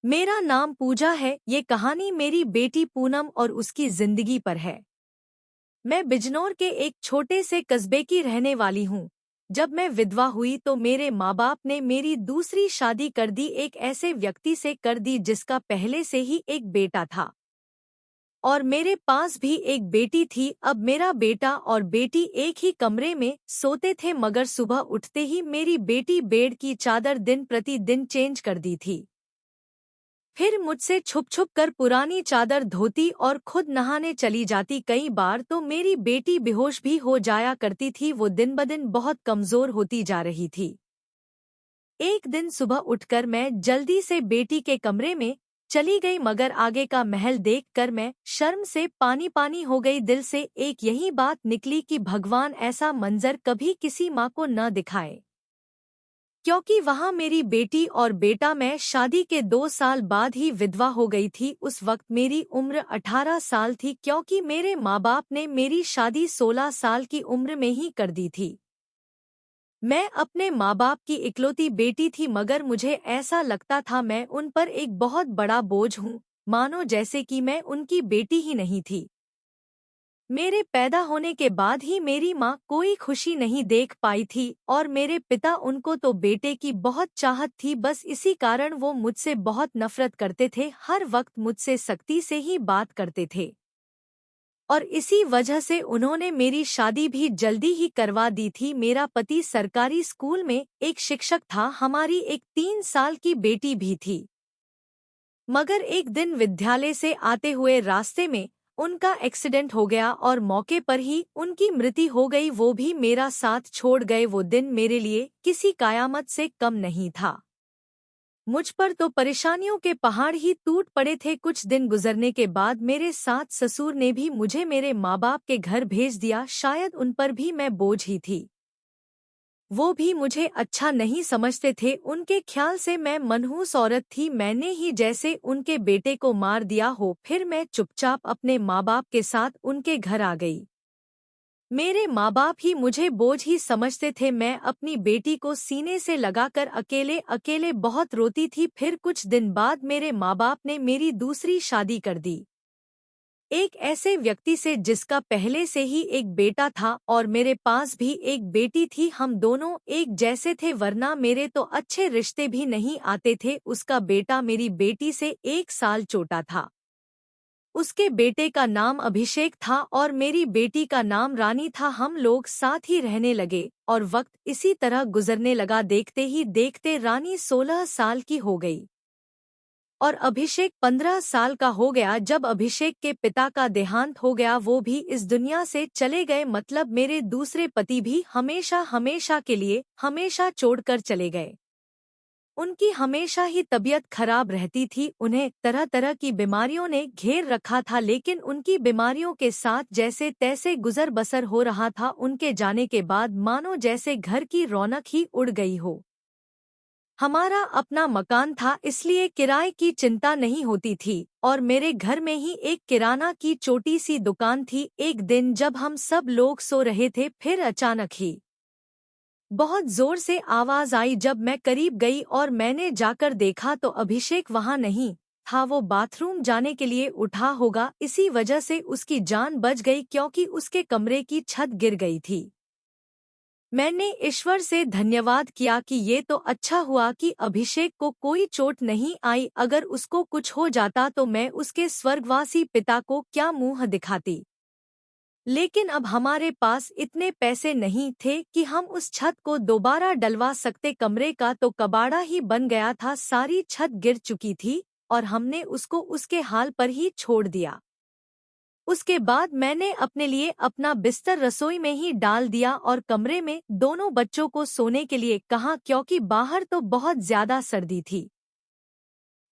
मेरा नाम पूजा है। ये कहानी मेरी बेटी पूनम और उसकी जिंदगी पर है। मैं बिजनौर के एक छोटे से कस्बे की रहने वाली हूँ। जब मैं विधवा हुई तो मेरे माँ बाप ने मेरी दूसरी शादी कर दी, एक ऐसे व्यक्ति से कर दी जिसका पहले से ही एक बेटा था और मेरे पास भी एक बेटी थी। अब मेरा बेटा और बेटी एक ही कमरे में सोते थे, मगर सुबह उठते ही मेरी बेटी बेड की चादर दिन प्रतिदिन चेंज कर दी थी। फिर मुझसे छुप छुप कर पुरानी चादर धोती और खुद नहाने चली जाती। कई बार तो मेरी बेटी बेहोश भी हो जाया करती थी। वो दिन ब दिन बहुत कमजोर होती जा रही थी। एक दिन सुबह उठकर मैं जल्दी से बेटी के कमरे में चली गई, मगर आगे का महल देखकर मैं शर्म से पानी पानी हो गई। दिल से एक यही बात निकली कि भगवान ऐसा मंजर कभी किसी माँ को न दिखाए, क्योंकि वहाँ मेरी बेटी और बेटा। मैं शादी के 2 साल बाद ही विधवा हो गई थी। उस वक्त मेरी उम्र 18 साल थी, क्योंकि मेरे माँ बाप ने मेरी शादी 16 साल की उम्र में ही कर दी थी। मैं अपने माँ बाप की इकलौती बेटी थी, मगर मुझे ऐसा लगता था मैं उन पर एक बहुत बड़ा बोझ हूँ, मानो जैसे कि मैं उनकी बेटी ही नहीं थी। मेरे पैदा होने के बाद ही मेरी माँ कोई खुशी नहीं देख पाई थी और मेरे पिता, उनको तो बेटे की बहुत चाहत थी। बस इसी कारण वो मुझसे बहुत नफरत करते थे, हर वक्त मुझसे सख्ती से ही बात करते थे और इसी वजह से उन्होंने मेरी शादी भी जल्दी ही करवा दी थी। मेरा पति सरकारी स्कूल में एक शिक्षक था, हमारी एक 3 साल की बेटी भी थी। मगर एक दिन विद्यालय से आते हुए रास्ते में उनका एक्सीडेंट हो गया और मौके पर ही उनकी मृत्यु हो गई। वो भी मेरा साथ छोड़ गए। वो दिन मेरे लिए किसी कयामत से कम नहीं था। मुझ पर तो परेशानियों के पहाड़ ही टूट पड़े थे। कुछ दिन गुजरने के बाद मेरे सास ससुर ने भी मुझे मेरे माँ बाप के घर भेज दिया। शायद उन पर भी मैं बोझ ही थी। वो भी मुझे अच्छा नहीं समझते थे। उनके ख्याल से मैं मनहूस औरत थी, मैंने ही जैसे उनके बेटे को मार दिया हो। फिर मैं चुपचाप अपने माँ बाप के साथ उनके घर आ गई। मेरे माँ बाप ही मुझे बोझ ही समझते थे। मैं अपनी बेटी को सीने से लगाकर अकेले अकेले बहुत रोती थी। फिर कुछ दिन बाद मेरे माँ बाप ने मेरी दूसरी शादी कर दी, एक ऐसे व्यक्ति से जिसका पहले से ही एक बेटा था और मेरे पास भी एक बेटी थी। हम दोनों एक जैसे थे, वरना मेरे तो अच्छे रिश्ते भी नहीं आते थे। उसका बेटा मेरी बेटी से 1 साल छोटा था। उसके बेटे का नाम अभिषेक था और मेरी बेटी का नाम रानी था। हम लोग साथ ही रहने लगे और वक्त इसी तरह गुजरने लगा। देखते ही देखते रानी 16 साल की हो गई और अभिषेक 15 साल का हो गया। जब अभिषेक के पिता का देहांत हो गया, वो भी इस दुनिया से चले गए। मतलब मेरे दूसरे पति भी हमेशा हमेशा के लिए हमेशा छोड़कर चले गए। उनकी हमेशा ही तबीयत खराब रहती थी, उन्हें तरह तरह की बीमारियों ने घेर रखा था, लेकिन उनकी बीमारियों के साथ जैसे तैसे गुजर बसर हो रहा था। उनके जाने के बाद मानो जैसे घर की रौनक ही उड़ गई हो। हमारा अपना मकान था, इसलिए किराए की चिंता नहीं होती थी और मेरे घर में ही एक किराना की छोटी सी दुकान थी। एक दिन जब हम सब लोग सो रहे थे, फिर अचानक ही बहुत जोर से आवाज आई। जब मैं करीब गई और मैंने जाकर देखा तो अभिषेक वहां नहीं था। वो बाथरूम जाने के लिए उठा होगा, इसी वजह से उसकी जान बच गई, क्योंकि उसके कमरे की छत गिर गई थी। मैंने ईश्वर से धन्यवाद किया कि ये तो अच्छा हुआ कि अभिषेक को कोई चोट नहीं आई। अगर उसको कुछ हो जाता तो मैं उसके स्वर्गवासी पिता को क्या मुंह दिखाती। लेकिन अब हमारे पास इतने पैसे नहीं थे कि हम उस छत को दोबारा डलवा सकते। कमरे का तो कबाड़ा ही बन गया था, सारी छत गिर चुकी थी और हमने उसको उसके हाल पर ही छोड़ दिया। उसके बाद मैंने अपने लिए अपना बिस्तर रसोई में ही डाल दिया और कमरे में दोनों बच्चों को सोने के लिए कहा, क्योंकि बाहर तो बहुत ज्यादा सर्दी थी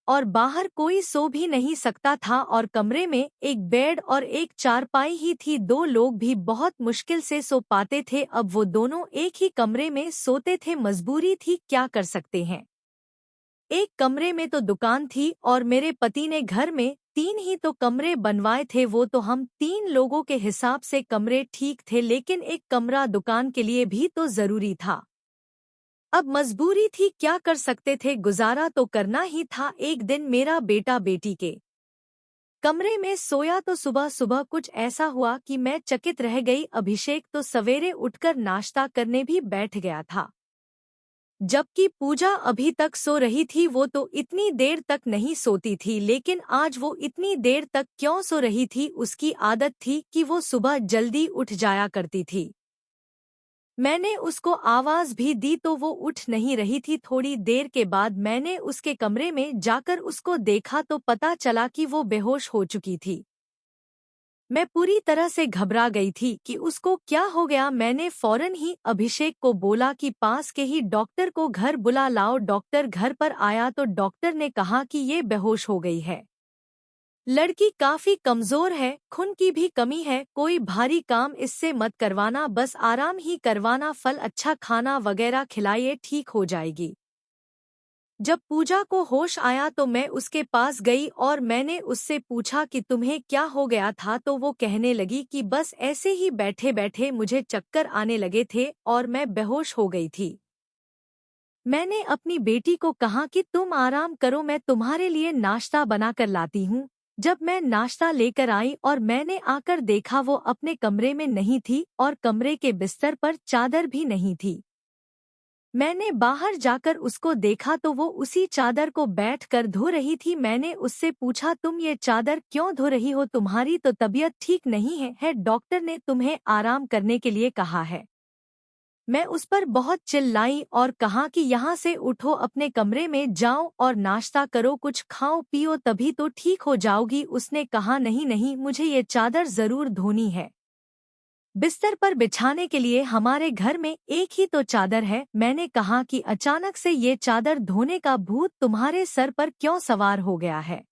और बाहर कोई सो भी नहीं सकता था और कमरे में एक बेड और एक चारपाई ही थी। दो लोग भी बहुत मुश्किल से सो पाते थे। अब वो दोनों एक ही कमरे में सोते थे, मजबूरी थी, क्या कर सकते हैं। एक कमरे में तो दुकान थी और मेरे पति ने घर में 3 ही तो कमरे बनवाए थे। वो तो हम 3 लोगों के हिसाब से कमरे ठीक थे, लेकिन एक कमरा दुकान के लिए भी तो जरूरी था। अब मजबूरी थी, क्या कर सकते थे, गुजारा तो करना ही था। एक दिन मेरा बेटा बेटी के कमरे में सोया तो सुबह सुबह कुछ ऐसा हुआ कि मैं चकित रह गई। अभिषेक तो सवेरे उठकर नाश्ता करने भी बैठ गया था, जबकि पूजा अभी तक सो रही थी। वो तो इतनी देर तक नहीं सोती थी, लेकिन आज वो इतनी देर तक क्यों सो रही थी? उसकी आदत थी कि वो सुबह जल्दी उठ जाया करती थी। मैंने उसको आवाज भी दी तो वो उठ नहीं रही थी। थोड़ी देर के बाद मैंने उसके कमरे में जाकर उसको देखा तो पता चला कि वो बेहोश हो चुकी थी। मैं पूरी तरह से घबरा गई थी कि उसको क्या हो गया। मैंने फौरन ही अभिषेक को बोला कि पास के ही डॉक्टर को घर बुला लाओ। डॉक्टर घर पर आया तो डॉक्टर ने कहा कि ये बेहोश हो गई है। लड़की काफी कमजोर है, खून की भी कमी है, कोई भारी काम इससे मत करवाना, बस आराम ही करवाना, फल अच्छा खाना वगैरह खिलाइए, ठीक हो जाएगी। जब पूजा को होश आया तो मैं उसके पास गई और मैंने उससे पूछा कि तुम्हें क्या हो गया था, तो वो कहने लगी कि बस ऐसे ही बैठे बैठे मुझे चक्कर आने लगे थे और मैं बेहोश हो गई थी। मैंने अपनी बेटी को कहा कि तुम आराम करो, मैं तुम्हारे लिए नाश्ता बनाकर लाती हूँ। जब मैं नाश्ता लेकर आई और मैंने आकर देखा वो अपने कमरे में नहीं थी और कमरे के बिस्तर पर चादर भी नहीं थी। मैंने बाहर जाकर उसको देखा तो वो उसी चादर को बैठकर धो रही थी। मैंने उससे पूछा, तुम ये चादर क्यों धो रही हो? तुम्हारी तो तबीयत ठीक नहीं है, डॉक्टर ने तुम्हें आराम करने के लिए कहा है। मैं उस पर बहुत चिल्लाई और कहा कि यहाँ से उठो, अपने कमरे में जाओ और नाश्ता करो, कुछ खाओ पियो, तभी तो ठीक हो जाओगी। उसने कहा, नहीं नहीं, मुझे ये चादर जरूर धोनी है। बिस्तर पर बिछाने के लिए हमारे घर में एक ही तो चादर है। मैंने कहा कि अचानक से ये चादर धोने का भूत तुम्हारे सर पर क्यों सवार हो गया है?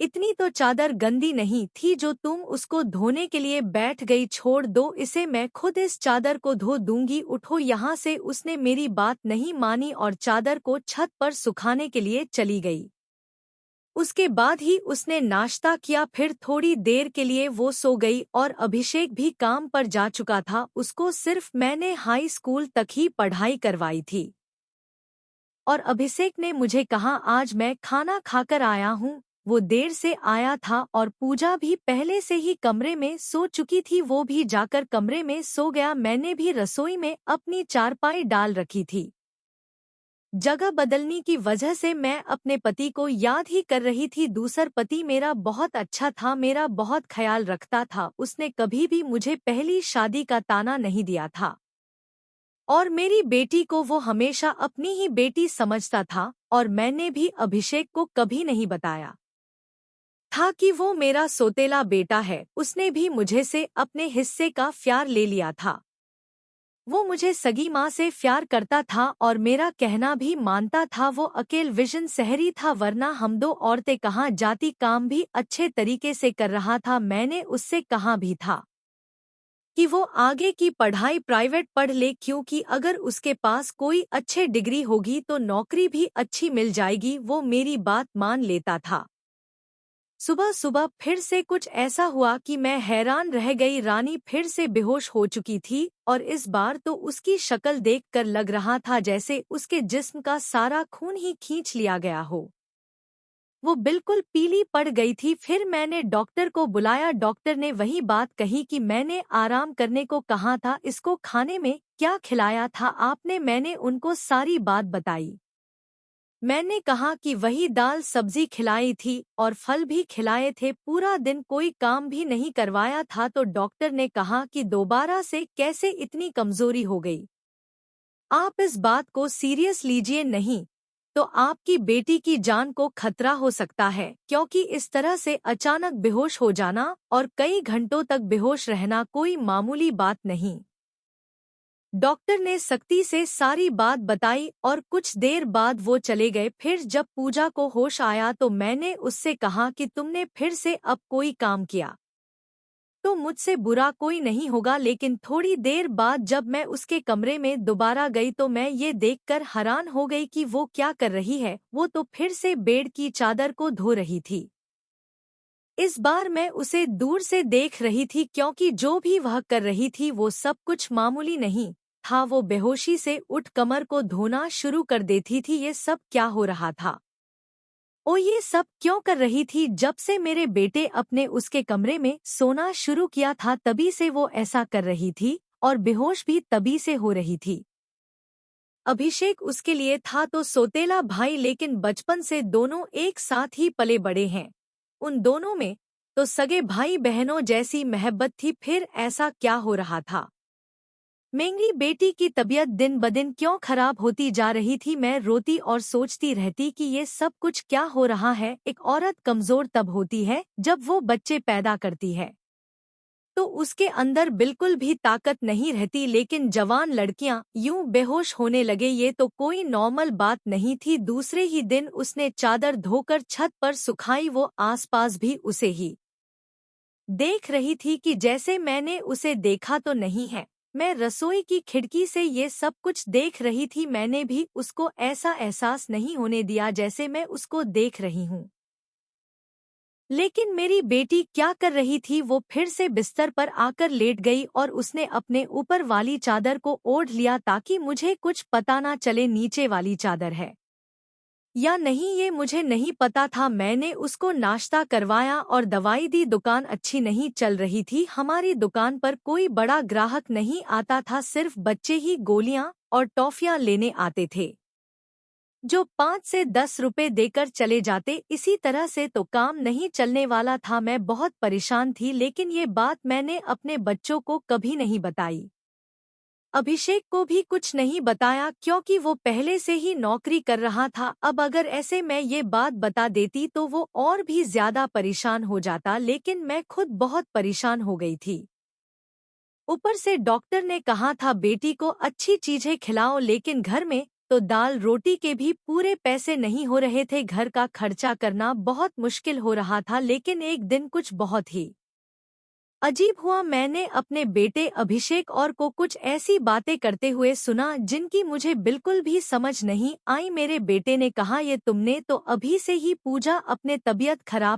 इतनी तो चादर गंदी नहीं थी जो तुम उसको धोने के लिए बैठ गई। छोड़ दो इसे, मैं खुद इस चादर को धो दूंगी, उठो यहाँ से। उसने मेरी बात नहीं मानी और चादर को छत पर सुखाने के लिए चली गई। उसके बाद ही उसने नाश्ता किया, फिर थोड़ी देर के लिए वो सो गई और अभिषेक भी काम पर जा चुका था। उसको सिर्फ मैंने हाई स्कूल तक ही पढ़ाई करवाई थी और अभिषेक ने मुझे कहा, आज मैं खाना खाकर आया हूँ। वो देर से आया था और पूजा भी पहले से ही कमरे में सो चुकी थी, वो भी जाकर कमरे में सो गया। मैंने भी रसोई में अपनी चारपाई डाल रखी थी। जगह बदलने की वजह से मैं अपने पति को याद ही कर रही थी। दूसरा पति मेरा बहुत अच्छा था, मेरा बहुत ख्याल रखता था, उसने कभी भी मुझे पहली शादी का ताना नहीं दिया था और मेरी बेटी को वो हमेशा अपनी ही बेटी समझता था। और मैंने भी अभिषेक को कभी नहीं बताया था कि वो मेरा सौतेला बेटा है। उसने भी मुझे से अपने हिस्से का प्यार ले लिया था। वो मुझे सगी माँ से प्यार करता था और मेरा कहना भी मानता था। वो अकेल विजन शहरी था, वरना हम दो औरतें कहाँ जाती, काम भी अच्छे तरीके से कर रहा था। मैंने उससे कहा भी था कि वो आगे की पढ़ाई प्राइवेट पढ़ ले, क्योंकि अगर उसके पास कोई अच्छे डिग्री होगी तो नौकरी भी अच्छी मिल जाएगी। वो मेरी बात मान लेता था। सुबह सुबह फिर से कुछ ऐसा हुआ कि मैं हैरान रह गई। रानी फिर से बेहोश हो चुकी थी और इस बार तो उसकी शक्ल देखकर लग रहा था जैसे उसके जिस्म का सारा खून ही खींच लिया गया हो। वो बिल्कुल पीली पड़ गई थी। फिर मैंने डॉक्टर को बुलाया। डॉक्टर ने वही बात कही कि मैंने आराम करने को कहा था, इसको खाने में क्या खिलाया था आपने? मैंने उनको सारी बात बताई। मैंने कहा कि वही दाल सब्जी खिलाई थी और फल भी खिलाए थे, पूरा दिन कोई काम भी नहीं करवाया था। तो डॉक्टर ने कहा कि दोबारा से कैसे इतनी कमजोरी हो गई, आप इस बात को सीरियस लीजिए, नहीं तो आपकी बेटी की जान को खतरा हो सकता है, क्योंकि इस तरह से अचानक बेहोश हो जाना और कई घंटों तक बेहोश रहना कोई मामूली बात नहीं। डॉक्टर ने सख्ती से सारी बात बताई और कुछ देर बाद वो चले गए। फिर जब पूजा को होश आया तो मैंने उससे कहा कि तुमने फिर से अब कोई काम किया तो मुझसे बुरा कोई नहीं होगा। लेकिन थोड़ी देर बाद जब मैं उसके कमरे में दोबारा गई तो मैं ये देखकर हैरान हो गई कि वो क्या कर रही है। वो तो फिर से बेड की चादर को धो रही थी। इस बार मैं उसे दूर से देख रही थी, क्योंकि जो भी वह कर रही थी वो सब कुछ मामूली नहीं था वो बेहोशी से उठ कमर को धोना शुरू कर देती थी। ये सब क्या हो रहा था? ओ ये सब क्यों कर रही थी? जब से मेरे बेटे अपने उसके कमरे में सोना शुरू किया था तभी से वो ऐसा कर रही थी और बेहोश भी तभी से हो रही थी। अभिषेक उसके लिए था तो सौतेला भाई, लेकिन बचपन से दोनों एक साथ ही पले बड़े हैं। उन दोनों में तो सगे भाई बहनों जैसी मोहब्बत थी, फिर ऐसा क्या हो रहा था? मेरी बेटी की तबीयत दिन ब दिन क्यों खराब होती जा रही थी? मैं रोती और सोचती रहती कि ये सब कुछ क्या हो रहा है। एक औरत कमजोर तब होती है जब वो बच्चे पैदा करती है तो उसके अंदर बिल्कुल भी ताकत नहीं रहती, लेकिन जवान लड़कियां यूं बेहोश होने लगे ये तो कोई नॉर्मल बात नहीं थी। दूसरे ही दिन उसने चादर धोकर छत पर सुखाई। वो आसपास भी उसे ही देख रही थी कि जैसे मैंने उसे देखा तो नहीं है। मैं रसोई की खिड़की से ये सब कुछ देख रही थी। मैंने भी उसको ऐसा एहसास नहीं होने दिया जैसे मैं उसको देख रही हूँ। लेकिन मेरी बेटी क्या कर रही थी? वो फिर से बिस्तर पर आकर लेट गई और उसने अपने ऊपर वाली चादर को ओढ़ लिया ताकि मुझे कुछ पता ना चले नीचे वाली चादर है या नहीं, ये मुझे नहीं पता था। मैंने उसको नाश्ता करवाया और दवाई दी। दुकान अच्छी नहीं चल रही थी। हमारी दुकान पर कोई बड़ा ग्राहक नहीं आता था, सिर्फ बच्चे ही गोलियां और टॉफियां लेने आते थे जो 5 से 10 रुपए देकर चले जाते। इसी तरह से तो काम नहीं चलने वाला था। मैं बहुत परेशान थी, लेकिन ये बात मैंने अपने बच्चों को कभी नहीं बताई। अभिषेक को भी कुछ नहीं बताया क्योंकि वो पहले से ही नौकरी कर रहा था। अब अगर ऐसे मैं ये बात बता देती तो वो और भी ज्यादा परेशान हो जाता, लेकिन मैं खुद बहुत परेशान हो गई थी। ऊपर से डॉक्टर ने कहा था बेटी को अच्छी चीजें खिलाओ, लेकिन घर में तो दाल रोटी के भी पूरे पैसे नहीं हो रहे थे। घर का खर्चा करना बहुत मुश्किल हो रहा था। लेकिन एक दिन कुछ बहुत ही अजीब हुआ। मैंने अपने बेटे अभिषेक और को कुछ ऐसी बातें करते हुए सुना जिनकी मुझे बिल्कुल भी समझ नहीं आई। मेरे बेटे ने कहा, ये तुमने तो अभी से ही पूजा अपने तबीयत खराब